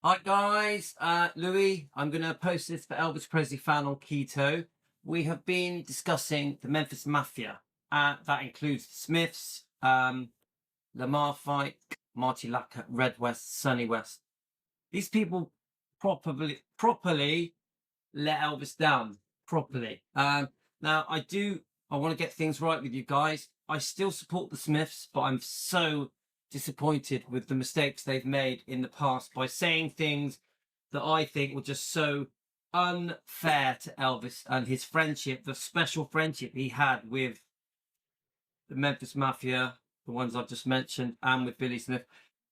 Hi guys, Louis, I'm going to post this for Elvis Presley fan on Keto. We have been discussing the Memphis Mafia. That includes the Smiths, Lamar Fight, Marty Lacker, Red West, Sonny West. These people properly let Elvis down. Properly. Now, I want to get things right with you guys. I still support the Smiths, but I'm so disappointed with the mistakes they've made in the past by saying things that I think were just so unfair to Elvis and his friendship, the special friendship he had with the Memphis Mafia, the ones I've just mentioned, and with Billy Smith.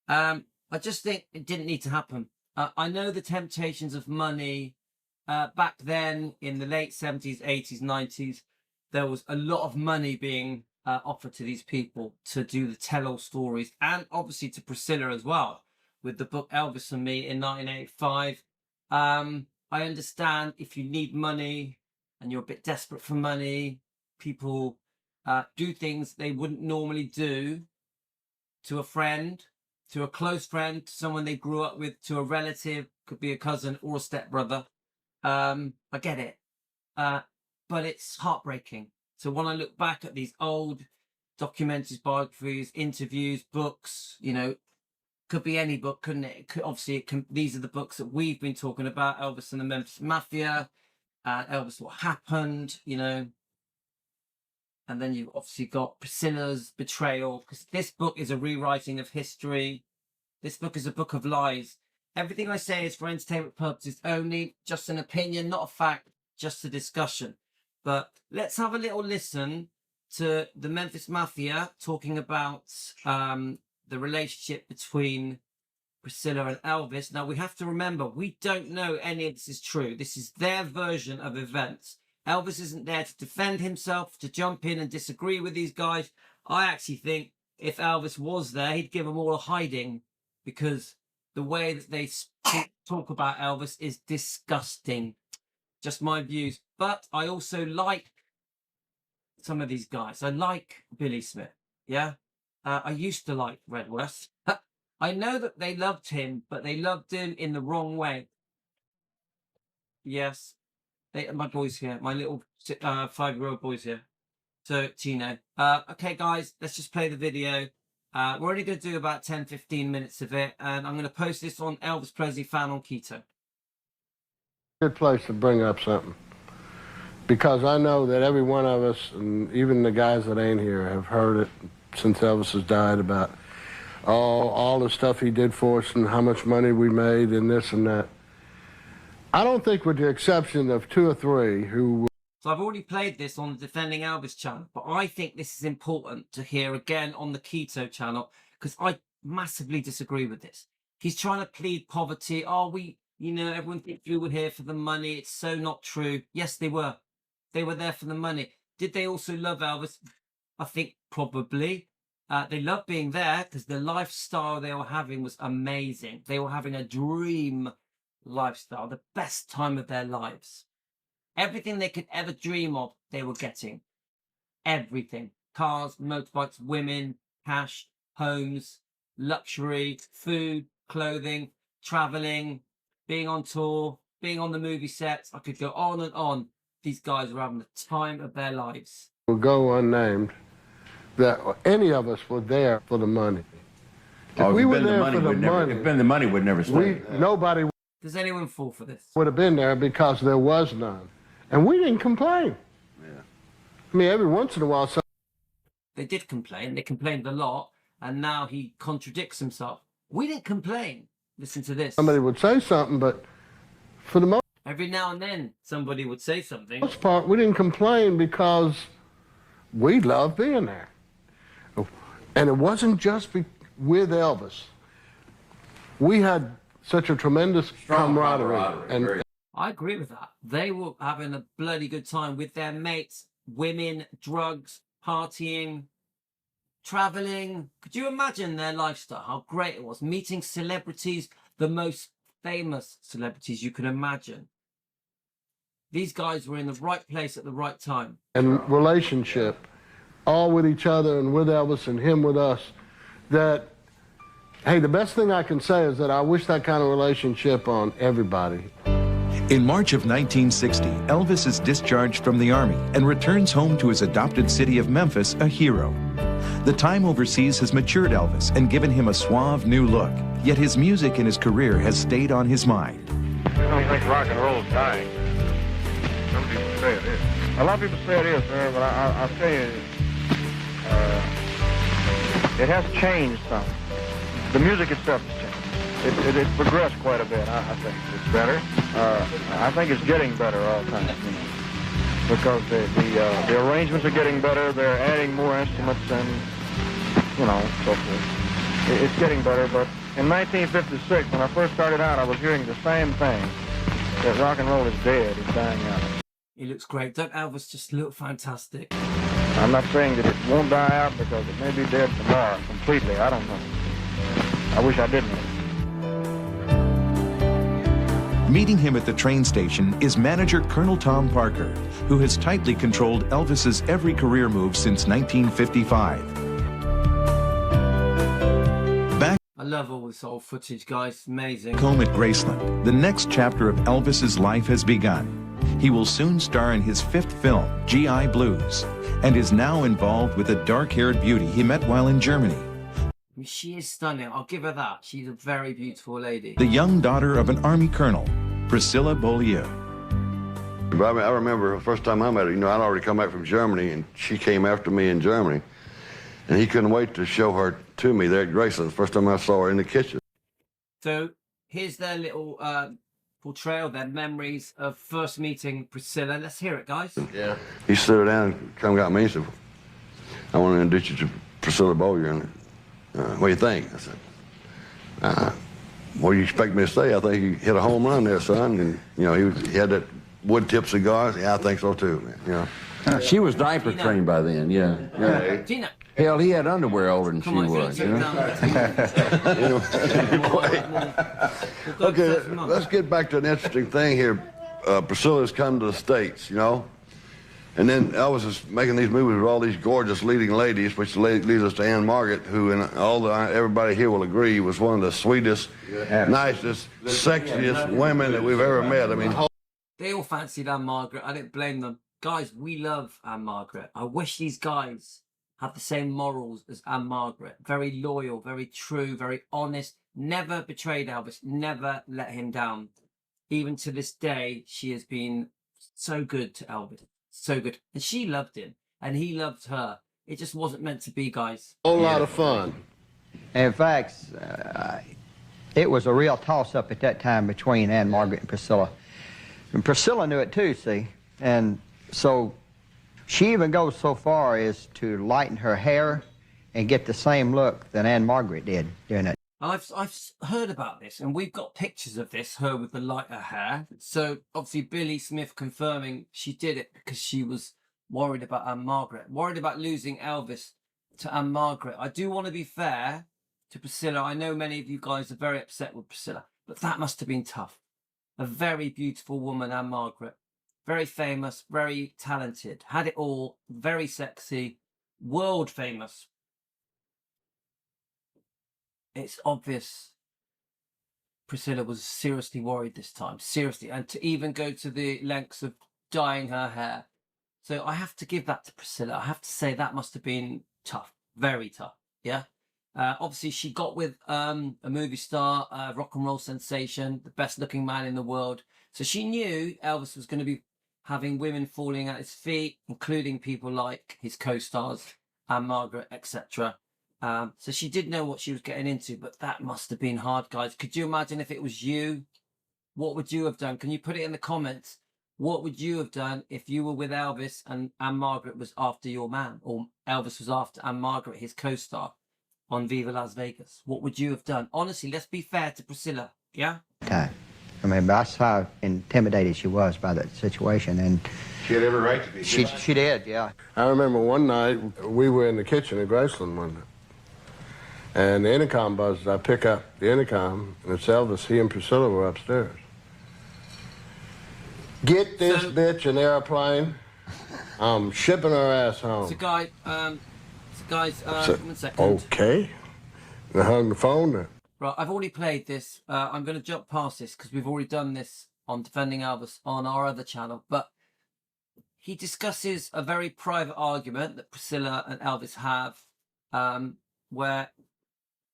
I just think it didn't need to happen. I know the temptations of money. Back then, in the late 70s, 80s, 90s, there was a lot of money being offered to these people to do the tell-all stories, and obviously to Priscilla as well, with the book Elvis and Me in 1985. I understand if you need money and you're a bit desperate for money, people do things they wouldn't normally do to a friend, to a close friend, to someone they grew up with, to a relative, could be a cousin or a stepbrother. I get it, but it's heartbreaking. So when I look back at these old documentaries, biographies, interviews, books, could be any book, couldn't it? These are the books that we've been talking about: Elvis and the Memphis Mafia, Elvis, What Happened, and then you've obviously got Priscilla's betrayal, because this book is a rewriting of history. This book is a book of lies. Everything I say is for entertainment purposes only, just an opinion, not a fact, just a discussion. But let's have a little listen to the Memphis Mafia talking about the relationship between Priscilla and Elvis. Now, we have to remember, we don't know any of this is true. This is their version of events. Elvis isn't there to defend himself, to jump in and disagree with these guys. I actually think if Elvis was there, he'd give them all a hiding, because the way that they talk about Elvis is disgusting. Just my views. But I also like some of these guys. I like Billy Smith. Yeah. I used to like Red West. I know that they loved him, but they loved him in the wrong way. Yes. My boy's here. My little 5-year-old boy's here. So, Tino. Okay, guys, let's just play the video. We're only going to do about 10-15 minutes of it, and I'm going to post this on Elvis Presley fan on Keto. Good place to bring up something, because I know that every one of us, and even the guys that ain't here, have heard it since Elvis has died about all the stuff he did for us and how much money we made and this and that. I don't think, with the exception of 2 or 3 who... So I've already played this on the Defending Elvis channel, but I think this is important to hear again on the Keto channel, because I massively disagree with this. He's trying to plead poverty. Oh, everyone thinks we were here for the money. It's so not true. Yes, they were. They were there for the money. Did they also love Elvis? I think probably. They loved being there because the lifestyle they were having was amazing. They were having a dream lifestyle, the best time of their lives. Everything they could ever dream of, they were getting. Everything. Cars, motorbikes, women, cash, homes, luxury, food, clothing, traveling, being on tour, being on the movie sets. I could go on and on. These guys were having the time of their lives. Will go unnamed, that any of us were there for the money. If we were there for the money, if the money would never stay. Nobody... Does anyone fall for this? Would have been there, because there was none. And we didn't complain. Yeah. I mean, every once in a while... They did complain. They complained a lot. And now he contradicts himself. We didn't complain. Listen to this. Somebody would say something, but for the most... Every now and then, somebody would say something. For the most part, we didn't complain because we loved being there. And it wasn't just with Elvis. We had such a tremendous camaraderie. And I agree with that. They were having a bloody good time with their mates, women, drugs, partying, traveling. Could you imagine their lifestyle? How great it was. Meeting celebrities, the most famous celebrities you can imagine. These guys were in the right place at the right time. And relationship, all with each other and with Elvis and him with us, that Hey, the best thing I can say is that I wish that kind of relationship on everybody. In March of 1960, Elvis is discharged from the Army and returns home to his adopted city of Memphis a hero. The time overseas has matured Elvis and given him a suave new look, yet his music and his career has stayed on his mind. I don't think rock and roll is dying. Some people say it is. A lot of people say it is, sir, but I'll tell you, it has changed some. The music itself has changed. It's progressed quite a bit, I think. It's better. I think it's getting better all the time. Because the arrangements are getting better, they're adding more instruments and, you know, so forth. It's getting better, but in 1956, when I first started out, I was hearing the same thing, that rock and roll is dead, it's dying out. He looks great. Don't Elvis just look fantastic? I'm not saying that it won't die out because it may be dead tomorrow completely, I don't know. I wish I didn't. Meeting him at the train station is manager Colonel Tom Parker, who has tightly controlled Elvis's every career move since 1955. I love all this old footage, guys. It's amazing. Home at Graceland, the next chapter of Elvis's life has begun. He will soon star in his 5th film, G.I. Blues, and is now involved with a dark-haired beauty he met while in Germany. I mean, she is stunning. I'll give her that. She's a very beautiful lady. The young daughter of an Army colonel, Priscilla Beaulieu. I remember the first time I met her, you know, I'd already come back from Germany, and she came after me in Germany. And he couldn't wait to show her to me there at Graceland, the first time I saw her in the kitchen. So here's their little portrayal, their memories of first meeting Priscilla. Let's hear it, guys. Yeah. He stood her down and come got me and said, I want to introduce you to Priscilla Beaulieu. And, what do you think? I said, what do you expect me to say? I think you hit a home run there, son. And, you know, he had that wood tip cigars. Yeah, I think so too, man. You know. She was diaper trained by then, yeah. Gina. Hell, he had underwear older than she was. You know? Okay, let's get back to an interesting thing here. Priscilla's come to the States, you know? And then Elvis is making these movies with all these gorgeous leading ladies, which leads us to Anne Margaret, who, everybody here will agree, was one of the sweetest, nicest, sexiest women that we've ever met. I mean, they all fancied Anne Margaret. I didn't blame them. Guys, we love Anne Margaret. I wish these guys had the same morals as Anne Margaret. Very loyal, very true, very honest. Never betrayed Elvis. Never let him down. Even to this day, she has been so good to Elvis. So good. And she loved him. And he loved her. It just wasn't meant to be, guys. A whole lot of fun. In fact, it was a real toss-up at that time between Anne Margaret and Priscilla. And Priscilla knew it too, see? And so she even goes so far as to lighten her hair and get the same look that Anne Margaret did doing it. I've heard about this, and we've got pictures of this, her with the lighter hair. So obviously Billy Smith confirming she did it because she was worried about Anne Margaret, worried about losing Elvis to Anne Margaret. I do want to be fair to Priscilla. I know many of you guys are very upset with Priscilla, but that must have been tough. A very beautiful woman, Anne Margaret. Very famous, very talented, had it all, very sexy, world famous. It's obvious Priscilla was seriously worried this time, seriously, and to even go to the lengths of dyeing her hair. So I have to give that to Priscilla. I have to say that must have been tough, very tough, yeah? Obviously, she got with a movie star, rock and roll sensation, the best looking man in the world. So she knew Elvis was going to be having women falling at his feet, including people like his co-stars, Anne Margaret, etc. So she did know what she was getting into, but that must have been hard, guys. Could you imagine if it was you? What would you have done? Can you put it in the comments? What would you have done if you were with Elvis and Anne Margaret was after your man, or Elvis was after Anne Margaret, his co-star, on Viva Las Vegas? What would you have done? Honestly, let's be fair to Priscilla, yeah? Time. I mean, that's how intimidated she was by that situation, and she had every right to be. She did, yeah. I remember one night, we were in the kitchen at Graceland one night, and the intercom buzzes. I pick up the intercom, and it's Elvis. He and Priscilla were upstairs. Get this bitch an airplane. I'm shipping her ass home. So, guys, one second. Okay. They hung the phone there. Right, I've already played this. I'm going to jump past this because we've already done this on Defending Elvis on our other channel. But he discusses a very private argument that Priscilla and Elvis have, where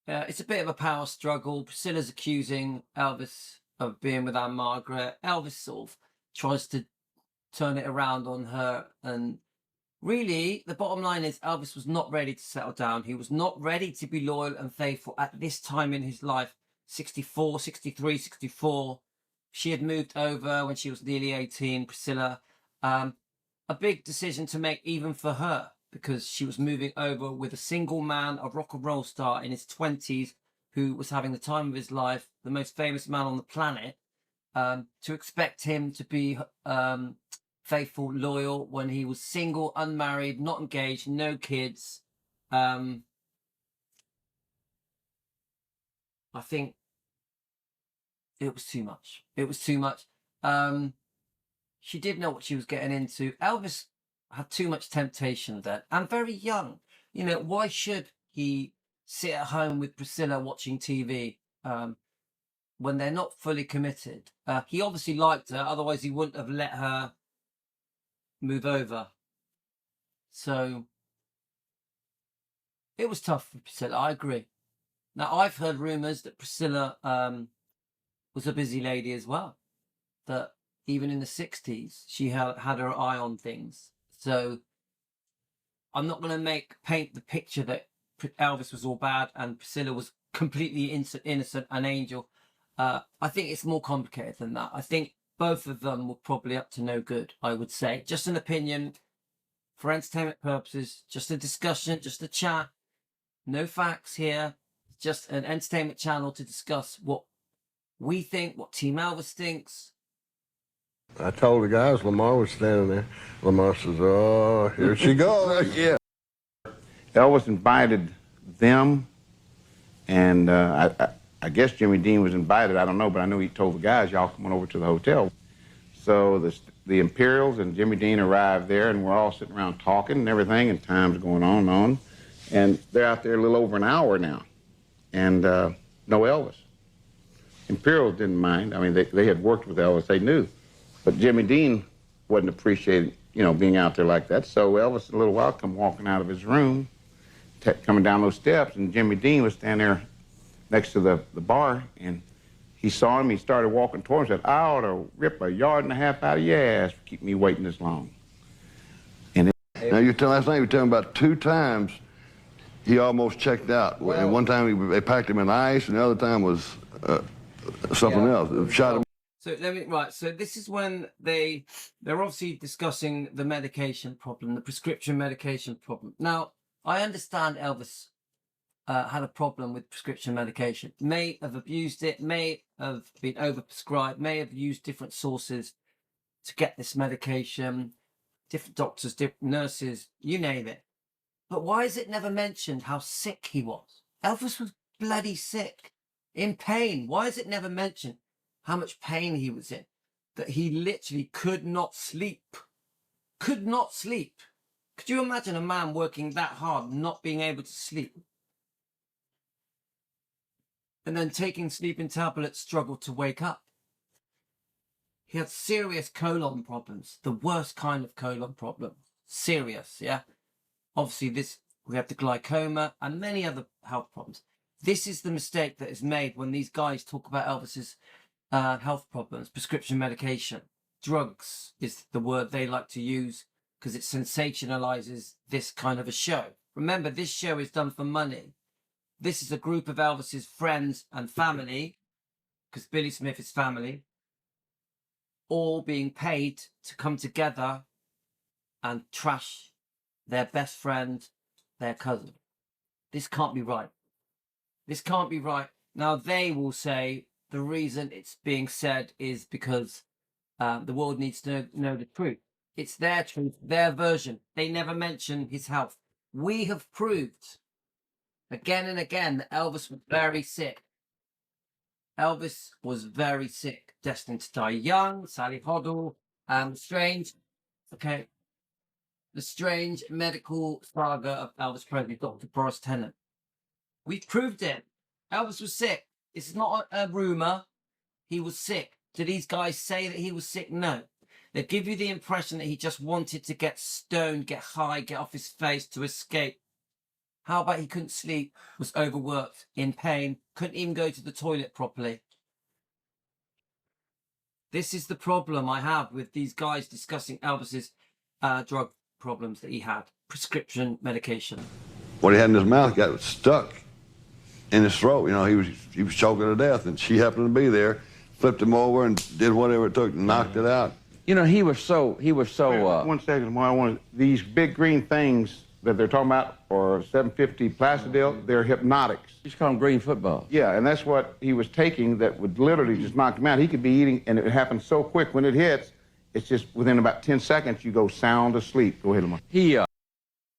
it's a bit of a power struggle. Priscilla's accusing Elvis of being with Anne Margaret. Elvis sort of tries to turn it around on her. And really, the bottom line is Elvis was not ready to settle down. He was not ready to be loyal and faithful at this time in his life. 64, 63, 64. She had moved over when she was nearly 18, Priscilla. A big decision to make even for her, because she was moving over with a single man, a rock and roll star in his 20s, who was having the time of his life, the most famous man on the planet. To expect him to be faithful, loyal when he was single, unmarried, not engaged, no kids. I think it was too much. It was too much. She did know what she was getting into. Elvis had too much temptation then, and very young. You know, why should he sit at home with Priscilla watching TV when they're not fully committed? He obviously liked her, otherwise he wouldn't have let her move over. So it was tough for Priscilla, I agree. Now, I've heard rumours that Priscilla was a busy lady as well, that even in the 60s, she had her eye on things. So I'm not going to paint the picture that Elvis was all bad and Priscilla was completely innocent, an angel. I think it's more complicated than that. I think both of them were probably up to no good, I would say. Just an opinion for entertainment purposes, just a discussion, just a chat. No facts here, just an entertainment channel to discuss what we think, what Team Elvis thinks. I told the guys Lamar was standing there. Lamar says, "Oh, here she goes." Yeah. Elvis invited them, and I guess Jimmy Dean was invited. I don't know, but I knew he told the guys, "Y'all come on over to the hotel." So the Imperials and Jimmy Dean arrived there, and we're all sitting around talking and everything, and time's going on and on. And they're out there a little over an hour now, and no Elvis. Imperials didn't mind. I mean, they had worked with Elvis. They knew. But Jimmy Dean wasn't appreciating, being out there like that. So Elvis, a little while, come walking out of his room, coming down those steps, and Jimmy Dean was standing there next to the bar, and he saw him. He started walking towards him and said, "I ought to rip 1.5 yards out of your ass for keeping me waiting this long." And Now, last night you were telling about 2 times he almost checked out. Well, and one time they packed him in ice, and the other time was something else. It shot him. So this is when they're obviously discussing the medication problem, the prescription medication problem. Now, I understand Elvis had a problem with prescription medication, may have abused it, may have been overprescribed, may have used different sources to get this medication, different doctors, different nurses, you name it. But why is it never mentioned how sick he was? Elvis was bloody sick, in pain. Why is it never mentioned how much pain he was in? That he literally could not sleep. Could not sleep. Could you imagine a man working that hard, not being able to sleep? And then taking sleeping tablets, struggled to wake up. He had serious colon problems, the worst kind of colon problem. Serious, yeah? Obviously, we have the glaucoma and many other health problems. This is the mistake that is made when these guys talk about Elvis's health problems, prescription medication. Drugs is the word they like to use because it sensationalizes this kind of a show. Remember, this show is done for money. This is a group of Elvis's friends and family, because Billy Smith is family, all being paid to come together and trash their best friend, their cousin. This can't be right. This can't be right. Now, they will say the reason it's being said is because the world needs to know the truth. It's their truth, their version. They never mention his health. We have proved again and again that Elvis was very sick. Elvis was very sick, destined to die young. Sally Hoddle, the strange medical saga of Elvis Presley, Dr. Boris Tennant. We've proved it. Elvis was sick. It's not a rumor. He was sick. Do these guys say that he was sick? No. They give you the impression that he just wanted to get stoned, get high, get off his face to escape. How about he couldn't sleep, was overworked, in pain, couldn't even go to the toilet properly? This is the problem I have with these guys discussing Elvis's drug problems that he had. Prescription medication. What he had in his mouth got stuck in his throat. You know, he was choking to death, and she happened to be there, flipped him over, and did whatever it took, and knocked it out. You know, he was so. Wait, 1 second, I want these big green things that they're talking about, or 750 Placidil, they're hypnotics. You call them green footballs. Yeah, and that's what he was taking that would literally just knock him out. He could be eating, and it happens so quick when it hits, it's just within about 10 seconds, you go sound asleep. Go ahead, Lamar.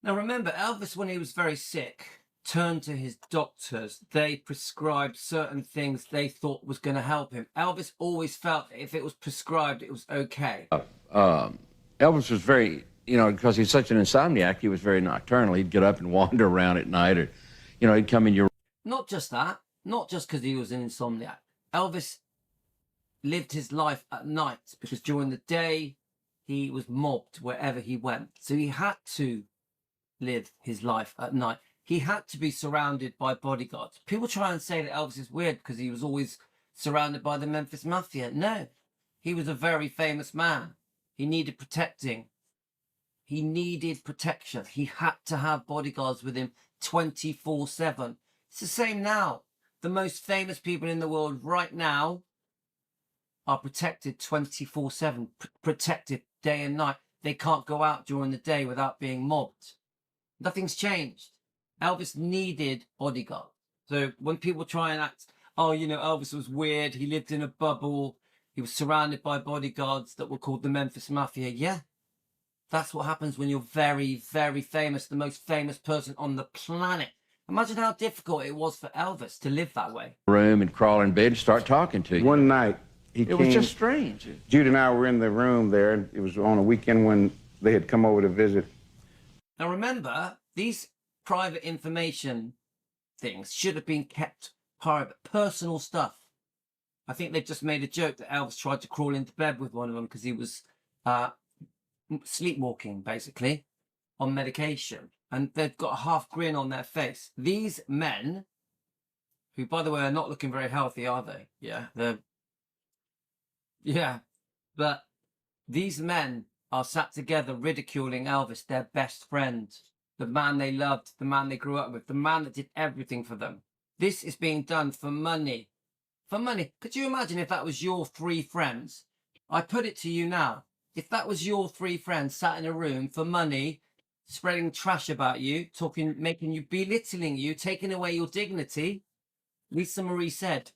Now remember, Elvis, when he was very sick, turned to his doctors. They prescribed certain things they thought was going to help him. Elvis always felt that if it was prescribed, it was okay. Elvis was very, because he's such an insomniac, he was very nocturnal. He'd get up and wander around at night, or, he'd come in your... Not just that. Not just because he was an insomniac. Elvis lived his life at night because during the day, he was mobbed wherever he went. So he had to live his life at night. He had to be surrounded by bodyguards. People try and say that Elvis is weird because he was always surrounded by the Memphis Mafia. No, he was a very famous man. He needed protecting. He needed protection. He had to have bodyguards with him 24/7. It's the same now. The most famous people in the world right now are protected 24/7, protected day and night. They can't go out during the day without being mobbed. Nothing's changed. Elvis needed bodyguards. So when people try and act, oh, Elvis was weird, he lived in a bubble, he was surrounded by bodyguards that were called the Memphis Mafia. Yeah, that's what happens when you're very, very famous, the most famous person on the planet. Imagine how difficult it was for Elvis to live that way. Room and crawl in bed and start talking to you. One night, it was just strange. Judy and I were in the room there, and it was on a weekend when they had come over to visit. Now remember, these private information things should have been kept private, personal stuff. I think they've just made a joke that Elvis tried to crawl into bed with one of them because he was sleepwalking, basically, on medication. And they've got a half grin on their face. These men, who, by the way, are not looking very healthy, are they? Yeah, but these men are sat together ridiculing Elvis, their best friend, the man they loved, the man they grew up with, the man that did everything for them. This is being done for money. For money. Could you imagine if that was your three friends? I put it to you now. If that was your three friends sat in a room for money, spreading trash about you, talking, making you, belittling you, taking away your dignity, Lisa Marie said,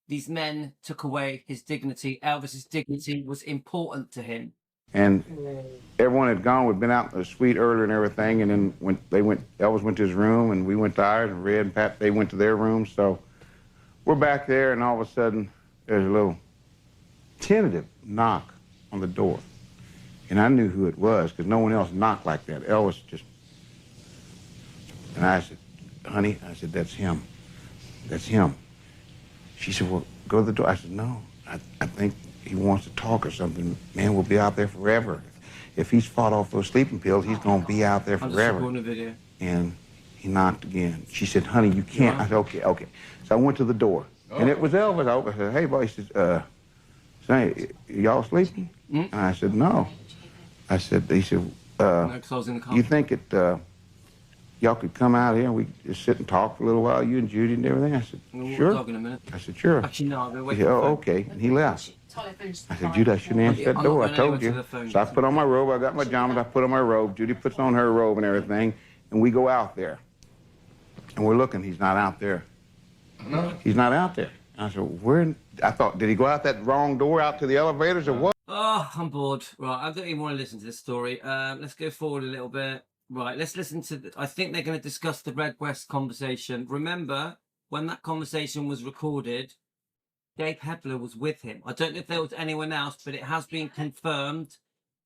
these men took away his dignity. Elvis's dignity was important to him. And everyone had gone. We'd been out in the suite earlier and everything. And then when Elvis went to his room, and we went to ours, and Red and Pat, they went to their room. So we're back there, and all of a sudden, there's a little tentative knock on the door. And I knew who it was, because no one else knocked like that. Elvis just... And I said, honey, I said, that's him. That's him. She said, well, go to the door. I said, no, I think he wants to talk or something. Man, we'll be out there forever. If he's fought off those sleeping pills, he's going to be out there forever. Video. And he knocked again. She said, honey, you can't. I said, okay. So I went to the door, and it was Elvis. I said, hey, boy. He said, say, y'all sleeping? And I said, no. I said, he said, you think it, y'all could come out here and we could just sit and talk for a little while, you and Judy and everything? I said, sure. We'll talk in a minute. I said, sure. Actually, no, I've been waiting. He said, oh, okay. And he left. I said, Judy, I shouldn't answer that door. I told you. So I put on my robe. I got my pajamas. I put on my robe. Judy puts on her robe and everything. And we go out there. And we're looking. He's not out there. No. He's not out there. And I said, where? I thought, did he go out that wrong door out to the elevators or what? Oh, I'm bored. Right, I don't even want to listen to this story. Let's go forward a little bit. Right, let's listen to... I think they're going to discuss the Red West conversation. Remember, when that conversation was recorded, Dave Hebler was with him. I don't know if there was anyone else, but it has been confirmed.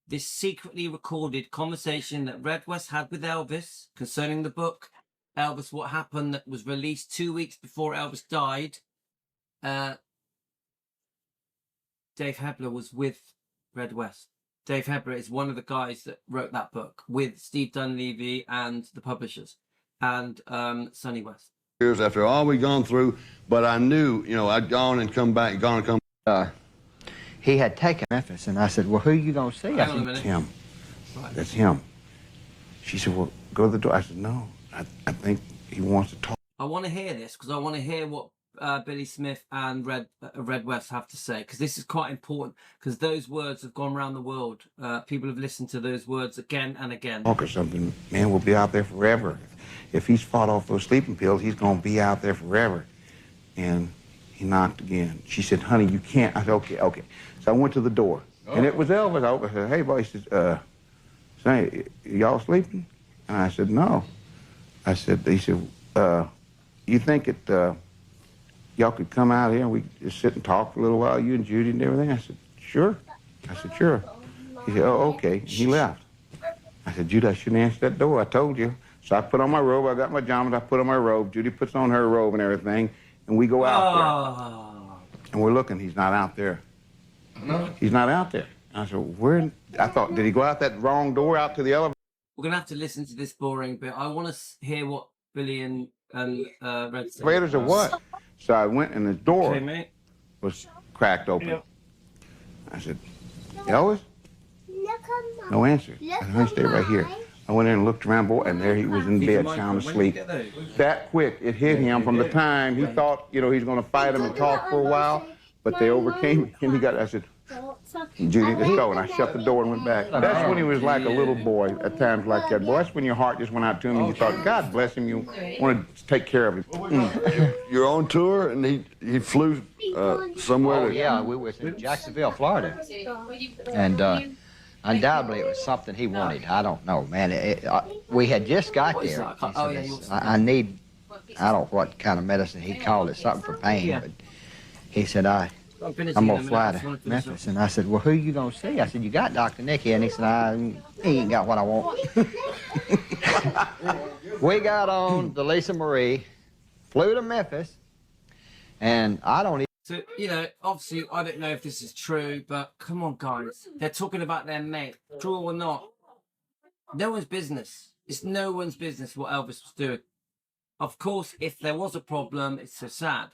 This secretly recorded conversation that Red West had with Elvis concerning the book Elvis what happened that was released 2 weeks before Elvis died. Dave Hebler was with Red West. Dave Hebler is one of the guys that wrote that book with Steve Dunleavy and the publishers and Sonny West. Years after all we'd gone through, but I knew, you know, I'd gone and come back, gone and come. He had taken Memphis, and I said, well, who you going to see? Hang on a minute. That's him. Right. That's him. She said, well, go to the door. I said, no, I think he wants to talk. I want to hear this because I want to hear what Billy Smith and Red West have to say, because this is quite important, because those words have gone around the world. People have listened to those words again and again. Talk or something, man, will be out there forever. If he's fought off those sleeping pills, he's going to be out there forever. And he knocked again. She said, honey, you can't. I said, okay. So I went to the door, and it was Elvis. I said, hey, boy. He said, say, y'all sleeping? And I said, no. He said, you think it, y'all could come out here and we could just sit and talk for a little while, you and Judy and everything? I said, sure. Sure. He said, oh, okay. And he left. I said, Judy, I shouldn't answer that door. I told you. So I put on my robe. I got my pajamas. I put on my robe. Judy puts on her robe and everything. And we go out there. And we're looking. He's not out there. No. He's not out there. And I said, where? I thought, did he go out that wrong door out to the elevator? We're going to have to listen to this boring bit. I want to hear what Billy and Red say. Elevators or what? So I went and the door Okay, mate. was cracked open. I said, Elvis? No answer. I said, honey, stay right here. I went in and looked around, boy, and there he was in bed, sound asleep. That quick, it hit him from the time he thought, you know, he's going to fight him and talk for a while, but they overcame him, and he got, I said, Judy, let's go. And I shut the door and went back. That's when he was like a little boy at times like that. Boy, that's when your heart just went out to him and you thought, God bless him, you wanted to take care of him. You're on tour, and he flew somewhere. Oh, yeah, we was in Jacksonville, Florida. And undoubtedly it was something he wanted. I don't know, man. We had just got there. He said, I need, I don't know what kind of medicine he called it, something for pain. But he said, I'm going to fly to Memphis. And I said, well, who you going to see? I said, you got Dr. Nick here. And he said, he ain't got what I want. We got on the Lisa Marie, flew to Memphis, and I don't even... So, you know, obviously, I don't know if this is true, but come on, guys. They're talking about their mate. True or not, no one's business. It's no one's business what Elvis was doing. Of course, if there was a problem, it's so sad.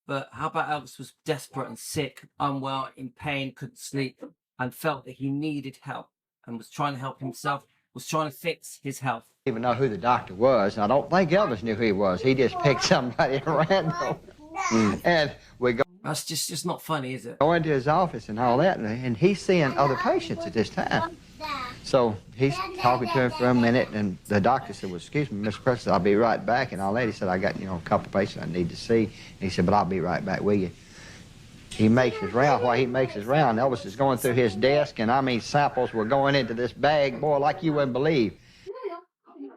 But how about Elvis was desperate and sick, unwell, in pain, couldn't sleep, and felt that he needed help and was trying to help himself, was trying to fix his health. Even know who the doctor was. I don't think Elvis knew who he was. He just picked somebody at random. And we go... That's just not funny, is it? Go into his office and all that, and he's seeing other patients at this time. So he's talking to him for a minute, and the doctor said, well, excuse me, Mr. President, I'll be right back. And our lady said, I got, a couple patients I need to see. And he said, but I'll be right back with you. He makes his round. While he makes his round, Elvis is going through his desk, and I mean, samples were going into this bag, boy, like you wouldn't believe.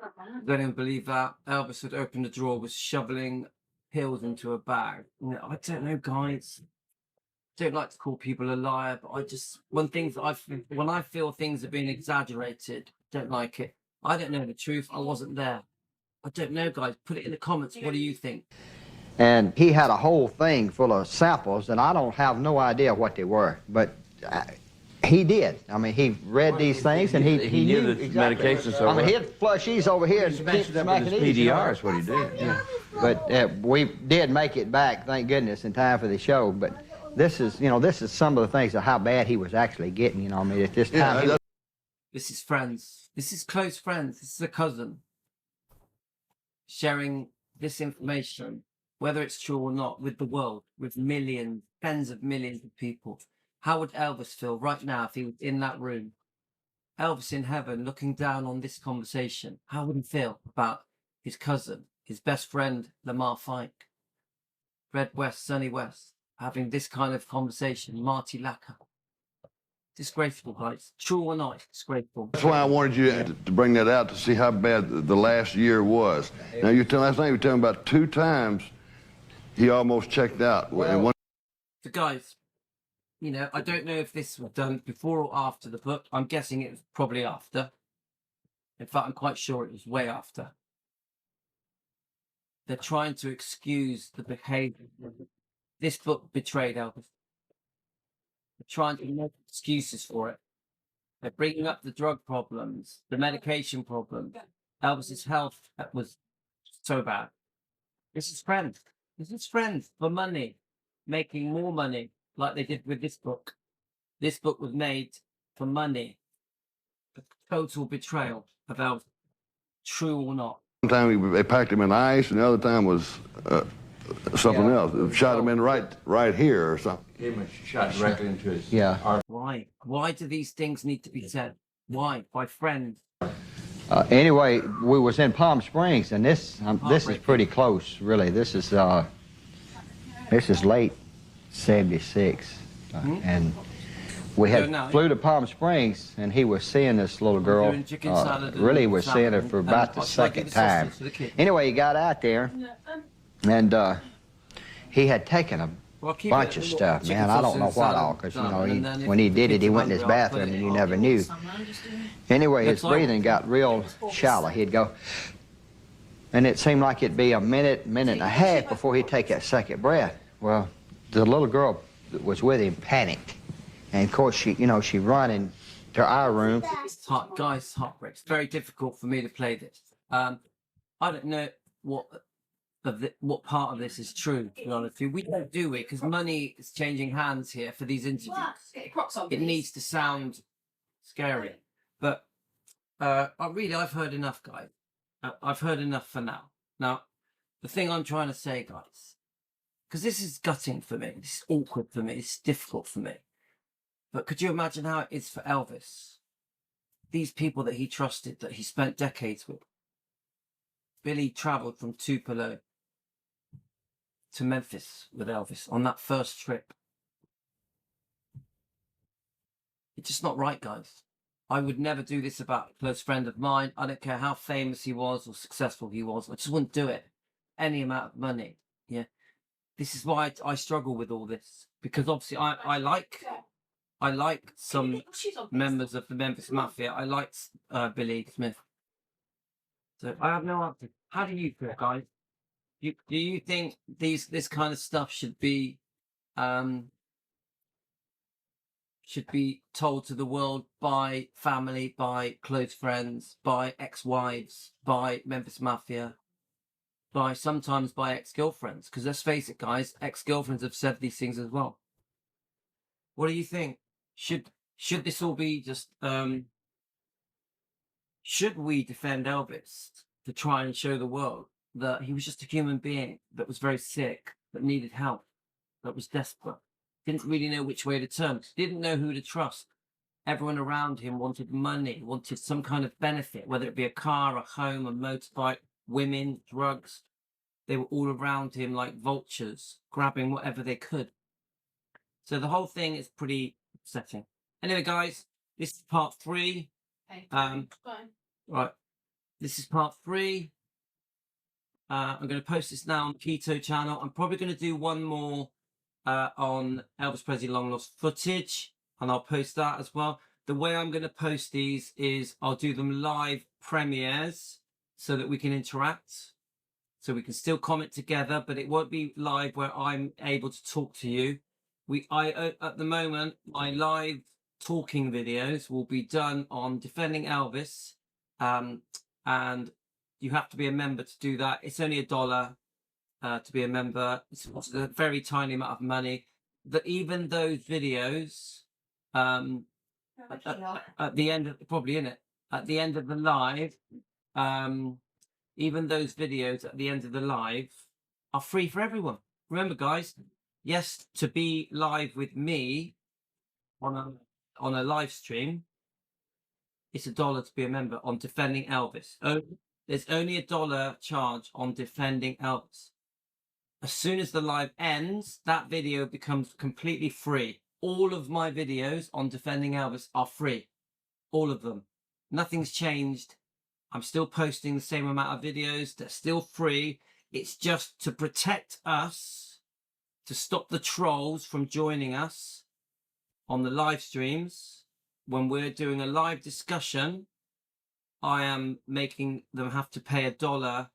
I don't even believe that. Elvis had opened the drawer, was shoveling pills into a bag. I don't know, guys. I don't like to call people a liar, but when I feel things are being exaggerated, I don't like it. I don't know the truth. I wasn't there. I don't know, guys. Put it in the comments. What do you think? And he had a whole thing full of samples, and I don't have no idea what they were, but he did. I mean, he read these things, and he knew the exactly. medications. So I mean, he'd flush these over here and keep smacking these. PDR is what he did. Yeah. But we did make it back, thank goodness, in time for the show. But this is, this is some of the things of how bad he was actually getting. I mean, at this time. This is friends. This is close friends. This is a cousin sharing this information, whether it's true or not, with the world, with millions, tens of millions of people. How would Elvis feel right now if he was in that room? Elvis in heaven looking down on this conversation. How would he feel about his cousin, his best friend, Lamar Fike, Red West, Sonny West, having this kind of conversation, Marty Lacker? Disgraceful, guys. True or not, disgraceful. That's why I wanted you to bring that out to see how bad the last year was. Now, last night you were telling about 2 times he almost checked out. So, guys, I don't know if this was done before or after the book. I'm guessing it was probably after. In fact, I'm quite sure it was way after. they're trying to excuse the behavior. This book betrayed Elvis. They're trying to make excuses for it. They're bringing up the drug problems, the medication problem. Elvis's health was so bad. This is friends. This is friends for money, making more money like they did with this book. This book was made for money. A total betrayal of Elvis, true or not. One time they packed him in ice, and the other time was something else. It shot him in right here or something. He was shot directly into his Yeah. Why? Why do these things need to be said? Why? By friends. Anyway, we was in Palm Springs, and this is pretty close, really. This is late '76, and we flew to Palm Springs, and he was seeing this little girl. Really, was seeing her for about the second time. Anyway, he got out there, and he had taken a bunch of stuff, man. I don't know what all, because when he did it, he went in his bathroom, and you never knew. Anyway, his breathing got real shallow. He'd go, and it seemed like it'd be a minute and a half before he'd take that second breath. Well, the little girl that was with him panicked, and of course she run into our room. It's hot, guys. Heartbreak. It's very difficult for me to play this. I don't know what part of this is true. To be honest with you, we don't do it because money is changing hands here for these interviews. It needs to sound scary. But I've heard enough, guys. I've heard enough for now. Now, the thing I'm trying to say, guys, because this is gutting for me. This is awkward for me. It's difficult for me. But could you imagine how it is for Elvis? These people that he trusted, that he spent decades with. Billy travelled from Tupelo to Memphis with Elvis on that first trip. It's just not right, guys. I would never do this about a close friend of mine. I don't care how famous he was or successful he was. I just wouldn't do it. Any amount of money. Yeah. This is why I struggle with all this. Because obviously I like some members of the Memphis Mafia. I like Billy Smith. So I have no answer. How do you feel, guys? Do you think this kind of stuff should be told to the world by family, by close friends, by ex-wives, by Memphis Mafia, sometimes by ex-girlfriends? Because let's face it, guys, ex-girlfriends have said these things as well. What do you think? Should this all be just? Should we defend Elvis to try and show the world that he was just a human being that was very sick, that needed help, that was desperate? Didn't really know which way to turn, didn't know who to trust. Everyone around him wanted money, wanted some kind of benefit, whether it be a car, a home, a motorbike, women, drugs. They were all around him like vultures, grabbing whatever they could. So the whole thing is pretty upsetting. Anyway, guys, this is part 3. Right, this is part 3. I'm going to post this now on the Keto channel. I'm probably going to do one more on Elvis Presley long lost footage, and I'll post that as well. The way I'm going to post these is I'll do them live premieres so that we can interact, so we can still comment together, but it won't be live where I'm able to talk to you. At the moment, my live talking videos will be done on defending Elvis, and you have to be a member to do that. It's only $1 to be a member. It's a very tiny amount of money. Even those videos, at the end of at the end of the live, even those videos at the end of the live are free for everyone. Remember, guys, yes, to be live with me on a live stream, it's $1 to be a member on defending Elvis. There's only $1 charge on defending Elvis. As soon as the live ends, that video becomes completely free. All of my videos on defending Elvis are free. All of them. Nothing's changed. I'm still posting the same amount of videos. They're still free. It's just to protect us, to stop the trolls from joining us on the live streams. When we're doing a live discussion, I am making them have to pay $1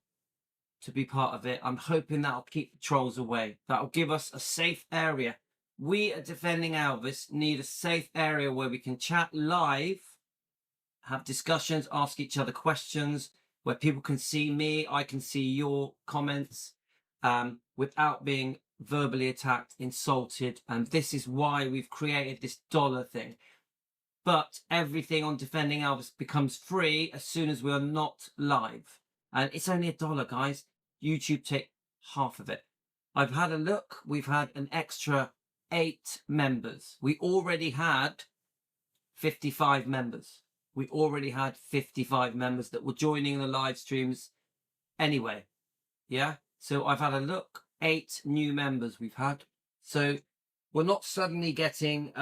to be part of it. I'm hoping that'll keep the trolls away. That'll give us a safe area. We at Defending Elvis need a safe area where we can chat live, have discussions, ask each other questions, where people can see me, I can see your comments, without being verbally attacked, insulted. And this is why we've created this dollar thing. But everything on Defending Elvis becomes free as soon as we are not live. And it's only $1, guys. YouTube take half of it. I've had a look. We've had an extra 8 members. We already had 55 members. We already had 55 members that were joining the live streams anyway. Yeah. So I've had a look. 8 new members we've had. So we're not suddenly getting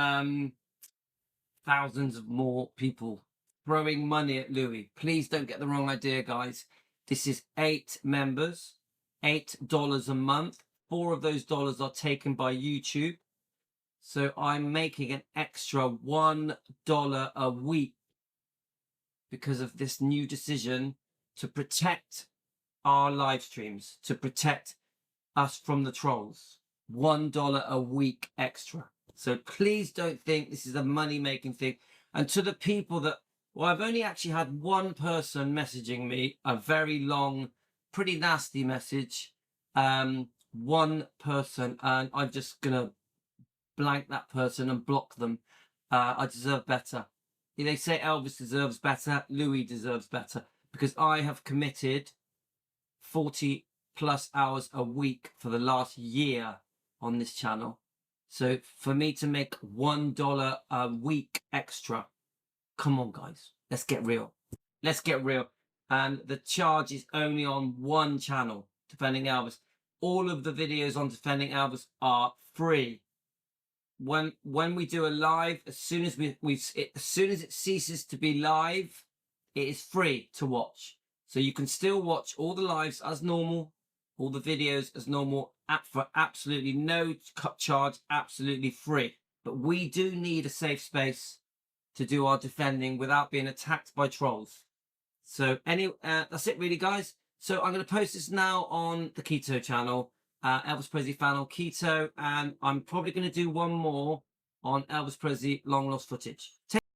thousands of more people throwing money at Louis. Please don't get the wrong idea, guys. This is 8 members, $8 a month. 4 of those dollars are taken by YouTube. So I'm making an extra $1 a week because of this new decision to protect our live streams, to protect us from the trolls. $1 a week extra. So please don't think this is a money-making thing. And to the people that, well, I've only actually had one person messaging me, a very long, pretty nasty message. One person, and I'm just going to blank that person and block them. I deserve better. They say Elvis deserves better. Louis deserves better. Because I have committed 40 plus hours a week for the last year on this channel. So for me to make $1 a week extra, come on, guys, let's get real. Let's get real. And the charge is only on one channel, Defending Elvis. All of the videos on Defending Elvis are free. When we do a live, as soon as as soon as it ceases to be live, it is free to watch. So you can still watch all the lives as normal, all the videos as normal, for absolutely no charge, absolutely free. But we do need a safe space to do our defending without being attacked by trolls. So that's it really, guys. So I'm going to post this now on the Keto channel, Elvis Presley fan on Keto, and I'm probably going to do one more on Elvis Presley long lost footage.